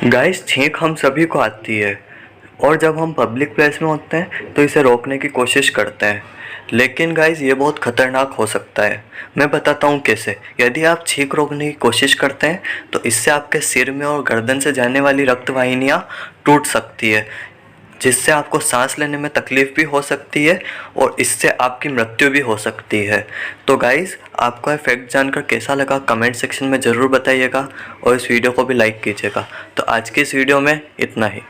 Guys, छींक हम सभी को आती है और जब हम पब्लिक प्लेस में होते हैं तो इसे रोकने की कोशिश करते हैं। लेकिन गाइस, ये बहुत ख़तरनाक हो सकता है। मैं बताता हूँ कैसे। यदि आप छींक रोकने की कोशिश करते हैं तो इससे आपके सिर में और गर्दन से जाने वाली रक्त वाहिनियाँ टूट सकती है, जिससे आपको सांस लेने में तकलीफ़ भी हो सकती है और इससे आपकी मृत्यु भी हो सकती है। तो गाइस, आपको ये फैक्ट जानकर कैसा लगा कमेंट सेक्शन में ज़रूर बताइएगा और इस वीडियो को भी लाइक कीजिएगा। तो आज की इस वीडियो में इतना ही।